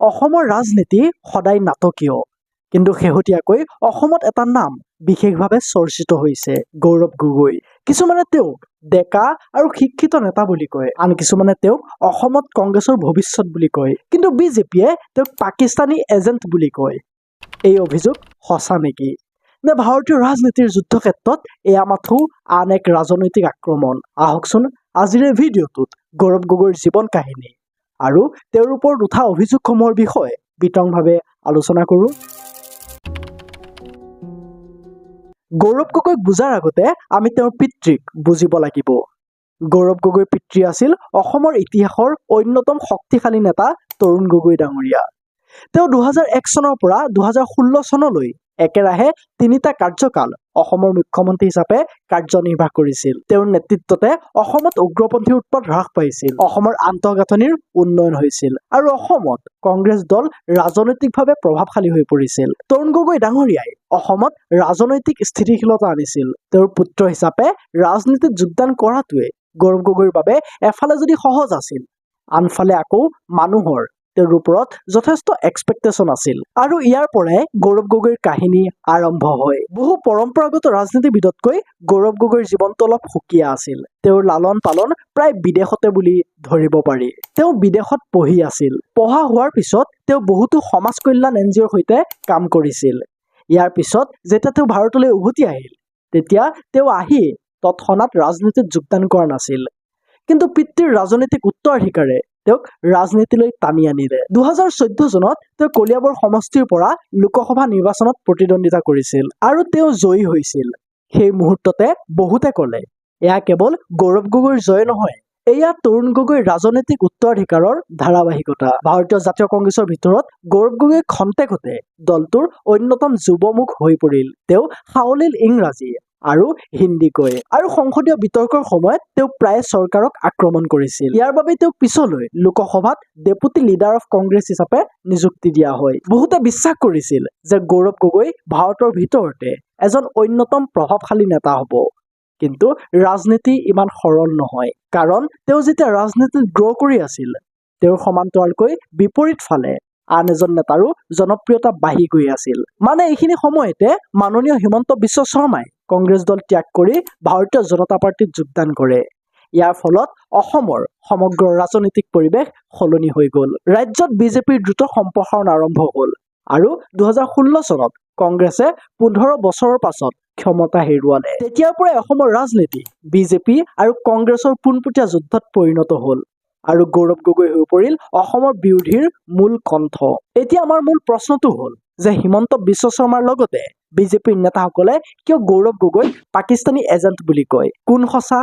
অসমৰ ৰাজনীতি সদায় নাটকীয়, কিন্তু শেহতীয়াকৈ অসমত এটা নাম বিশেষভাৱে চৰ্চিত হৈছে, গৌৰৱ গগৈ। কিছুমানে তেওঁক ডেকা আৰু শিক্ষিত নেতা বুলি কয়, আন কিছুমানে তেওঁক অসমত কংগ্ৰেছৰ ভৱিষ্যত বুলি কয়, কিন্তু বিজেপিয়ে তেওঁক পাকিস্তানী এজেণ্ট বুলি কয়। এই অভিযোগ সঁচা নেকি? নে ভাৰতীয় ৰাজনীতিৰ যুদ্ধক্ষেত্ৰত এয়া মাথো আন এক ৰাজনৈতিক আক্ৰমণ? আহকচোন আজিৰ এই ভিডিঅ'টোত গৌৰৱ গগৈৰ জীৱন কাহিনী আৰু তেওঁৰ ওপৰত উঠা অভিযোগসমূহৰ বিষয়ে বিতংভাৱে আলোচনা কৰোঁ। গৌৰৱ গগৈক বুজাৰ আগতে আমি তেওঁৰ পিতৃক বুজিব লাগিব। গৌৰৱ গগৈৰ পিতৃ আছিল অসমৰ ইতিহাসৰ অন্যতম শক্তিশালী নেতা তৰুণ গগৈ ডাঙৰীয়া। তেওঁ 2001 চনৰ পৰা 2016 চনলৈ একেৰাহে 3টা কাৰ্যকাল অসমৰ মুখ্যমন্ত্ৰী হিচাপে কাৰ্যনিৰ্বাহ কৰিছিল। তেওঁৰ নেতৃত্বতে অসমত উগ্ৰপন্থীৰ উৎপাত হ্ৰাস পাইছিল, অসমৰ আন্তঃগাঁথনিৰ উন্নয়ন হৈছিল আৰু অসমত কংগ্ৰেছ দল ৰাজনৈতিকভাৱে প্ৰভাৱশালী হৈ পৰিছিল। তৰুণ গগৈ ডাঙৰীয়াই অসমত ৰাজনৈতিক স্থিতিশীলতা আনিছিল। তেওঁৰ পুত্ৰ হিচাপে ৰাজনীতিত যোগদান কৰাটোৱে গৌৰৱ গগৈৰ বাবে এফালে যদি সহজ আছিল, আনফালে আকৌ মানুহৰ তেওঁৰ ওপৰত যথেষ্ট এক্সপেক্টেশ্যন আছিল। আৰু ইয়াৰ পৰাই গৌৰৱ গগৈৰ কাহিনী আৰম্ভ হয়। বহু পৰম্পৰাগত ৰাজনীতিবিদতকৈ গৌৰৱ গগৈৰ জীৱনটো অলপ সুকীয়া আছিল। তেওঁৰ লালন পালন প্ৰায় বিদেশতে বুলি ধৰিব পাৰি। তেওঁ বিদেশত পঢ়ি আছিল। পঢ়া হোৱাৰ পিছত তেওঁ বহুতো সমাজ কল্যাণ NGOৰ সৈতে কাম কৰিছিল। ইয়াৰ পিছত যেতিয়া তেওঁ ভাৰতলৈ উভতি আহিল, তেতিয়া তেওঁ আহি তৎক্ষণাত ৰাজনীতিত যোগদান কৰা নাছিল, কিন্তু পিতৃৰ ৰাজনৈতিক উত্তৰাধিকাৰে তেওঁক ৰাজনীতিলৈ টানি আনিলে। 2014 চনত তেওঁ কলিয়াবৰ সমষ্টিৰ পৰা লোকসভা নিৰ্বাচনত প্ৰতিদ্বন্দ্বিতা কৰিছিল আৰু তেওঁ জয়ী হৈছিল। সেই মুহূৰ্ততে বহুতে ক'লে, এয়া কেৱল গৌৰৱ গগৈৰ জয় নহয়, এয়া তৰুণ গগৈৰ ৰাজনৈতিক উত্তৰাধিকাৰৰ ধাৰাবাহিকতা। ভাৰতীয় জাতীয় কংগ্ৰেছৰ ভিতৰত গৌৰৱ গগৈ খন্তেকতে দলটোৰ অন্যতম যুৱমুখ হৈ পৰিল। তেওঁ সাৱলীল ইংৰাজী আৰু হিন্দী কয় আৰু সংসদীয় বিতৰ্কৰ সময়ত তেওঁ প্ৰায়ে চৰকাৰক আক্ৰমণ কৰিছিল। ইয়াৰ বাবে তেওঁক পিছলৈ লোকসভাত ডেপুটি লিডাৰ অফ কংগ্ৰেছ হিচাপে নিযুক্তি দিয়া হয়। বহুতে বিশ্বাস কৰিছিল যে গৌৰৱ গগৈ ভাৰতৰ ভিতৰতে এজন অন্যতম প্ৰভাৱশালী নেতা হ'ব, কিন্তু ৰাজনীতি ইমান সৰল নহয়। কাৰণ তেওঁ যেতিয়া ৰাজনীতিত গ্ৰ' কৰি আছিল, তেওঁৰ সমান্তৰালকৈ বিপৰীত ফালে আন এজন নেতাৰো জনপ্ৰিয়তা বাঢ়ি গৈ আছিল। মানে এইখিনি সময়তে মাননীয় হিমন্ত বিশ্ব শৰ্মাই কংগ্ৰেছ দল ত্যাগ কৰি ভাৰতীয় জনতা পাৰ্টীত যোগদান কৰে। ইয়াৰ ফলত অসমৰ সমগ্ৰ ৰাজনৈতিক পৰিৱেশ সলনি হৈ গ'ল। ৰাজ্যত বিজেপিৰ দ্ৰুত সম্প্ৰসাৰণ আৰম্ভ হ'ল আৰু 2016 চনত কংগ্ৰেছে 15 বছৰৰ পাছত ক্ষমতা হেৰুৱালে। তেতিয়াৰ পৰাই অসমৰ ৰাজনীতি বিজেপি আৰু কংগ্ৰেছৰ পোনপটীয়া যুদ্ধত পৰিণত হ'ল আৰু গৌৰৱ গগৈ হৈ পৰিল অসমৰ বিৰোধীৰ মূল কণ্ঠ। এতিয়া আমাৰ মূল প্ৰশ্নটো হ'ল যে হিমন্ত বিশ্ব শৰ্মাৰ লগতে বিজেপিৰ নেতাসকলে কিয় গৌৰৱ গগৈক পাকিস্তানী এজেণ্ট বুলি কয়? কোন সঁচা,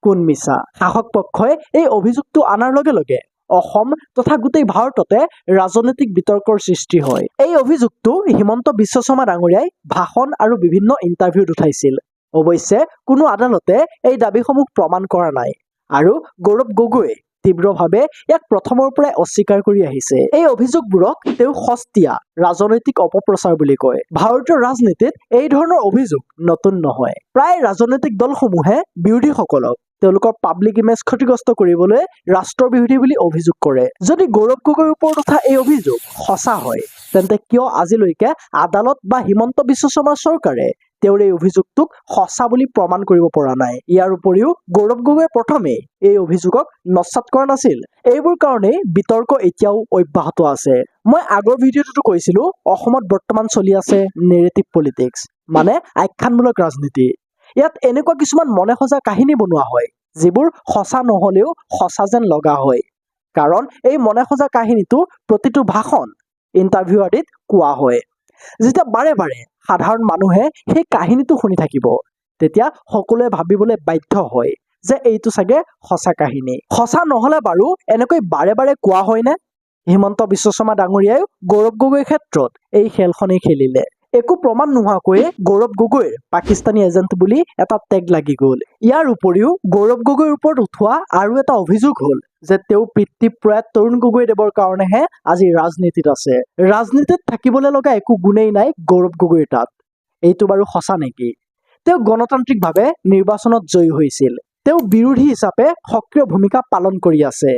কোন মিছা? শাসক পক্ষই এই অভিযোগটো অনাৰ লগে লগে অসম তথা গোটেই ভাৰততে ৰাজনৈতিক বিতৰ্কৰ সৃষ্টি হয়। এই অভিযোগটো হিমন্ত বিশ্ব শৰ্মা ডাঙৰীয়াই ভাষণ আৰু বিভিন্ন ইণ্টাৰভিউত উঠাইছিল। অৱশ্যে কোনো আদালতে এই দাবীসমূহ প্ৰমাণ কৰা নাই আৰু গৌৰৱ গগৈয়ে তীব্ৰভাৱে ইয়াক প্ৰথমৰ পৰাই অস্বীকাৰ কৰি আহিছে। এই অভিযোগবোৰক তেওঁ সস্তীয়া ৰাজনৈতিক অপপ্ৰচাৰ বুলি কয়। ভাৰতীয় ৰাজনীতিত এই ধৰণৰ অভিযোগ নতুন নহয়। প্ৰায় ৰাজনৈতিক দলসমূহে বিৰোধীসকলক তেওঁলোকৰ পাব্লিক ইমেজ ক্ষতিগ্ৰস্ত কৰিবলৈ ৰাষ্ট্ৰবিৰোধী বুলি অভিযোগ কৰে। যদি গৌৰৱ গগৈৰ ওপৰত উঠা এই অভিযোগ সঁচা হয়, তেন্তে কিয় আজিলৈকে আদালত বা হিমন্ত বিশ্ব শৰ্মাৰ চৰকাৰে তেওঁৰ এই অভিযোগটোক সঁচা বুলি প্ৰমাণ কৰিব পৰা নাই? ইয়াৰ উপৰিও গৌৰৱ গগৈয়ে প্ৰথমে এই অভিযোগক নস্যাৎ কৰা নাছিল। এইবোৰ কাৰণেই বিতৰ্ক এতিয়াও অব্যাহত আছে। মই আগৰ ভিডিঅ'টোতো কৈছিলো, অসমত বৰ্তমান চলি আছে নেৰেটিভ পলিটিক্স, মানে আখ্যানমূলক ৰাজনীতি। ইয়াত এনেকুৱা কিছুমান মনে সজা কাহিনী বনোৱা হয়, যিবোৰ সঁচা নহলেও সঁচা যেন লগা হয়। কাৰণ এই মনে সজা কাহিনীটো প্ৰতিটো ভাষণ, ইণ্টাৰভিউ আদিত কোৱা হয়। যেতিয়া বাৰে বাৰে সাধাৰণ মানুহে সেই কাহিনীটো শুনি থাকিব, তেতিয়া সকলোৱে ভাবিবলৈ বাধ্য হয় যে এইটো চাগে সঁচা কাহিনী। সঁচা নহলে বাৰু এনেকৈ বাৰে বাৰে কোৱা হয়নে? হিমন্ত বিশ্ব শৰ্মা ডাঙৰীয়াই গৌৰৱ গগৈৰ ক্ষেত্ৰত এই খেলখনেই খেলিলে। একো প্ৰমাণ নোহোৱাকৈয়ে গৌৰৱ গগৈৰ পাকিস্তানী এজেণ্ট বুলি এটা টেগ লাগি গ'ল। ইয়াৰ উপৰিও গৌৰৱ গগৈৰ ওপৰত উঠোৱা আৰু এটা অভিযোগ হ'ল যে তেওঁ পিতৃ প্ৰয়াত তৰুণ গগৈদেৱৰ কাৰণেহে আজি ৰাজনীতিত আছে। ৰাজনীতিত থাকিবলৈ লগা একো গুণেই নাই গৌৰৱ গগৈৰ তাত। এইটো বাৰু সঁচা নেকি? তেওঁ গণতান্ত্ৰিকভাৱে নিৰ্বাচনত জয়ী হৈছিল। তেওঁ বিৰোধী হিচাপে সক্ৰিয় ভূমিকা পালন কৰি আছে।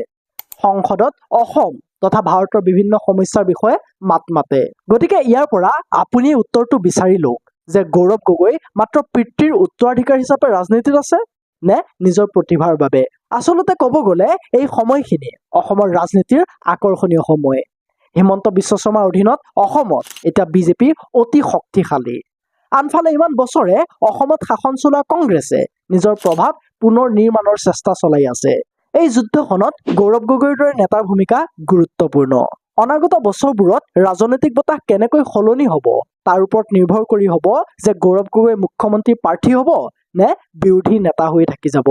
সংসদত অসম তথা ভাৰতৰ বিভিন্ন সমস্যাৰ বিষয়ে মাত মাতে। গতিকে ইয়াৰ পৰা আপুনি উত্তৰটো বিচাৰি লওক যে গৌৰৱ গগৈ মাত্ৰ পিতৃৰ উত্তৰাধিকাৰ হিচাপে ৰাজনীতিত আছে নে নিজৰ প্ৰতিভাৰ বাবে। আচলতে ক'ব গ'লে এই সময়খিনি অসমৰ ৰাজনীতিৰ আকৰ্ষণীয় সময়। হিমন্ত বিশ্ব শৰ্মাৰ অধীনত অসমত এতিয়া বিজেপি অতি শক্তিশালী। আনফালে ইমান বছৰে অসমত শাসন চলোৱা কংগ্ৰেছে নিজৰ প্ৰভাৱ পুনৰ নিৰ্মাণৰ চেষ্টা চলাই আছে। এই যুদ্ধখনত গৌৰৱ গগৈৰ দৰে নেতাৰ ভূমিকা গুৰুত্বপূৰ্ণ। অনাগত বছৰবোৰত ৰাজনৈতিক বতাহ কেনেকৈ সলনি হ'ব তাৰ ওপৰত নিৰ্ভৰ কৰি হ'ব যে গৌৰৱ গগৈ মুখ্যমন্ত্ৰী প্ৰাৰ্থী হ'ব নে বিৰোধী নেতা হৈ থাকি যাব।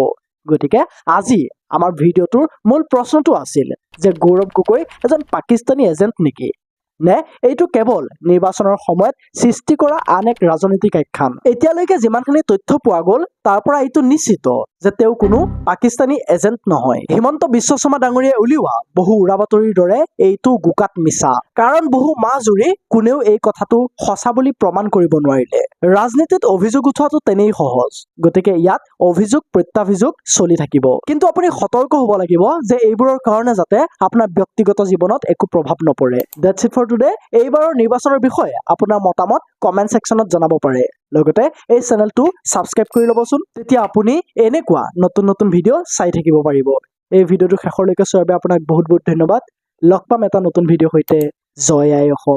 গতিকে আজি আমাৰ ভিডিঅ'টোৰ মূল প্ৰশ্নটো আছিল যে গৌৰৱ গগৈ এজন পাকিস্তানী এজেণ্ট নেকি, নে এইটো কেৱল নিৰ্বাচনৰ সময়ত সৃষ্টি কৰা আন এক ৰাজনৈতিক আখ্যান। এতিয়ালৈকে যিমানখিনি তথ্য পোৱা গ'ল তাৰ পৰা এইটো নিশ্চিত যে তেওঁ কোনো পাকিস্তানী এজেণ্ট নহয়। হিমন্ত বিশ্ব শৰ্মা ডাঙৰীয়াই উলিওৱা বহু উৰা বাতৰিৰ দৰে এইটো গোকাত মিছা, কাৰণ বহু মাহ জুৰি কোনেও এই কথাটো সঁচা বুলি প্ৰমাণ কৰিব নোৱাৰিলে। ৰাজনীতিত অভিযোগ উঠোৱাটো তেনেই সহজ, গতিকে ইয়াত অভিযোগ প্ৰত্যাভিযোগ চলি থাকিব। কিন্তু আপুনি সতৰ্ক হ'ব লাগিব যে এইবোৰৰ কাৰণে যাতে আপোনাৰ ব্যক্তিগত জীৱনত একো প্ৰভাৱ নপৰে। That's it for today। এইবাৰৰ নিৰ্বাচনৰ বিষয়ে আপোনাৰ মতামত কমেণ্ট ছেকশ্যনত জনাব পাৰে। লগতে এই চেনেলটো ছাবস্ক্ৰাইব কৰি ল'বচোন, তেতিয়া আপুনি এনেকুৱা নতুন নতুন ভিডিঅ' চাই থাকিব পাৰিব। এই ভিডিঅ'টো শেষলৈকে চোৱাৰ বাবে আপোনাক বহুত বহুত ধন্যবাদ। লগ পাম এটা নতুন ভিডিঅ'ৰ সৈতে। জয় আই অসম।